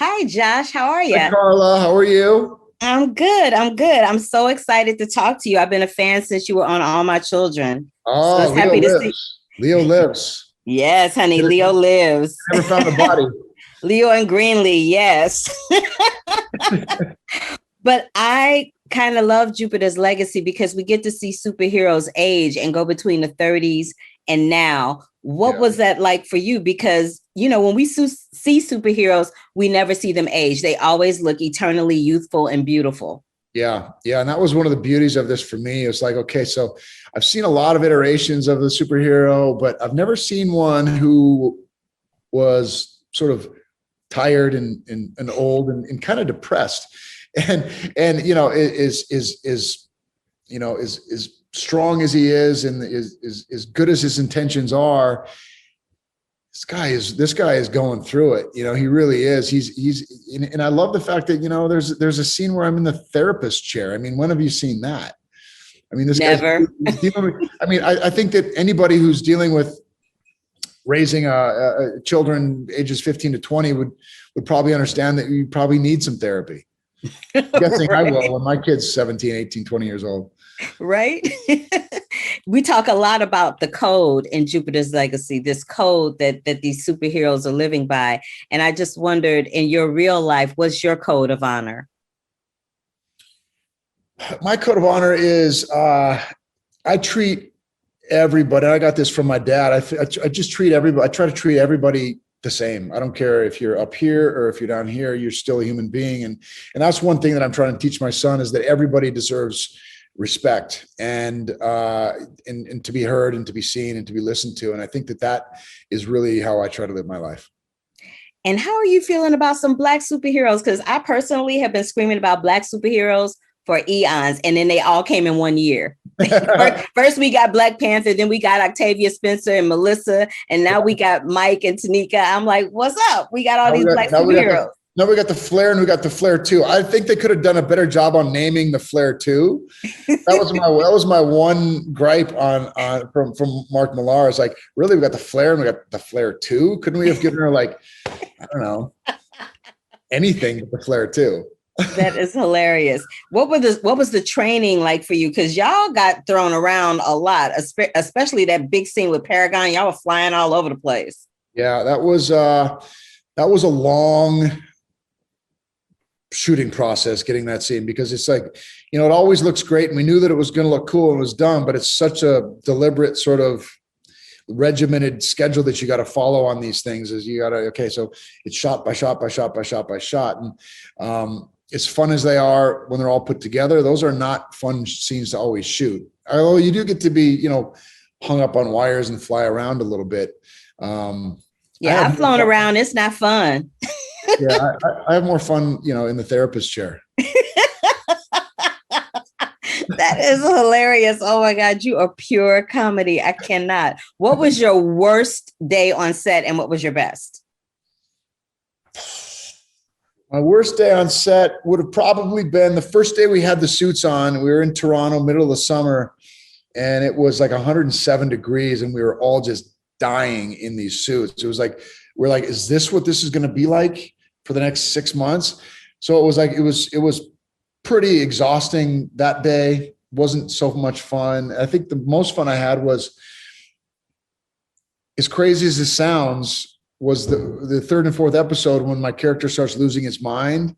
Hi, Josh. How are Hi, you? Carla. How are you? I'm good. I'm good. I'm so excited to talk to you. I've been a fan since you were on All My Children. So Oh, it's Leo happy to see. lives. Leo lives. Yes, honey. Never Leo lives. found the body. Leo and Greenlee. Yes. But I kind of love Jupiter's Legacy because we get to see superheroes age and go between the 30s and now. What Yeah. was that like for you? Because, when we see superheroes, we never see them age. They always look eternally youthful and beautiful. Yeah. Yeah. And that was one of the beauties of this for me. It's like, okay, so I've seen a lot of iterations of the superhero, but I've never seen one who was sort of tired and old and kind of depressed. And is strong as he is and is as good as his intentions are. This guy is going through it. He really is. And I love the fact that, there's a scene where I'm in the therapist chair. I mean, when have you seen that? I mean, this guy's Never. he's dealing with, I mean, I think that anybody who's dealing with raising children ages 15 to 20 would probably understand that you probably need some therapy. I'm guessing I Right. will when my kid's 17, 18, 20 years old. Right. We talk a lot about the code in Jupiter's Legacy, this code that these superheroes are living by. And I just wondered, in your real life, what's your code of honor? My code of honor is I treat everybody. I got this from my dad. I just treat everybody. I try to treat everybody the same. I don't care if you're up here or if you're down here, you're still a human being. And that's one thing that I'm trying to teach my son is that everybody deserves respect and to be heard and to be seen and to be listened to. And I think that is really how I try to live my life. And how are you feeling about some Black superheroes? Because I personally have been screaming about Black superheroes for eons, and then they all came in one year. First, we got Black Panther, then we got Octavia Spencer and Melissa, and now we got Mike and Tanika. I'm like, what's up? We got all these Black superheroes. Now we got the Flare and we got the Flare 2. I think they could have done a better job on naming the Flare 2. That was my one gripe from Mark Millar. It's like, really, we got the Flare and we got the Flare 2. Couldn't we have given her, like, I don't know, anything but the Flare 2? That is hilarious. What was the training like for you? Because y'all got thrown around a lot, especially that big scene with Paragon. Y'all were flying all over the place. Yeah, that was a long shooting process getting that scene, because it's like, it always looks great and we knew that it was going to look cool and it was done, but it's such a deliberate sort of regimented schedule that you got to follow on these things. Is you got to, okay, so it's shot by shot by shot by shot by shot. And as fun as they are when they're all put together, those are not fun scenes to always shoot, although you do get to be hung up on wires and fly around a little bit. Yeah, I've flown around. It's not fun. Yeah, I have more fun, in the therapist chair. That is hilarious. Oh my God, you are pure comedy. I cannot. What was your worst day on set and what was your best? My worst day on set would have probably been the first day we had the suits on. We were in Toronto, middle of the summer, and it was like 107 degrees and we were all just dying in these suits. It was like, we're like, is this what this is going to be like for the next 6 months? So it was like, it was pretty exhausting that day. Wasn't so much fun. I think the most fun I had was, as crazy as this sounds, was the third and fourth episode when my character starts losing his mind.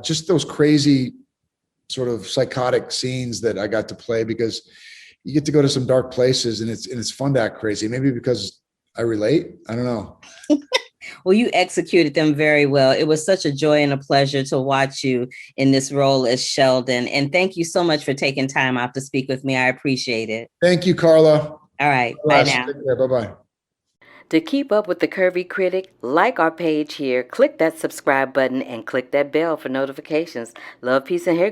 Just those crazy sort of psychotic scenes that I got to play, because you get to go to some dark places and it's fun to act crazy. Maybe because I relate. I don't know. Well, you executed them very well. It was such a joy and a pleasure to watch you in this role as Sheldon. And thank you so much for taking time out to speak with me. I appreciate it. Thank you, Carla. All right. Bye now. Bye-bye. To keep up with the Curvy Critic, like our page here, click that subscribe button and click that bell for notifications. Love, peace, and hair.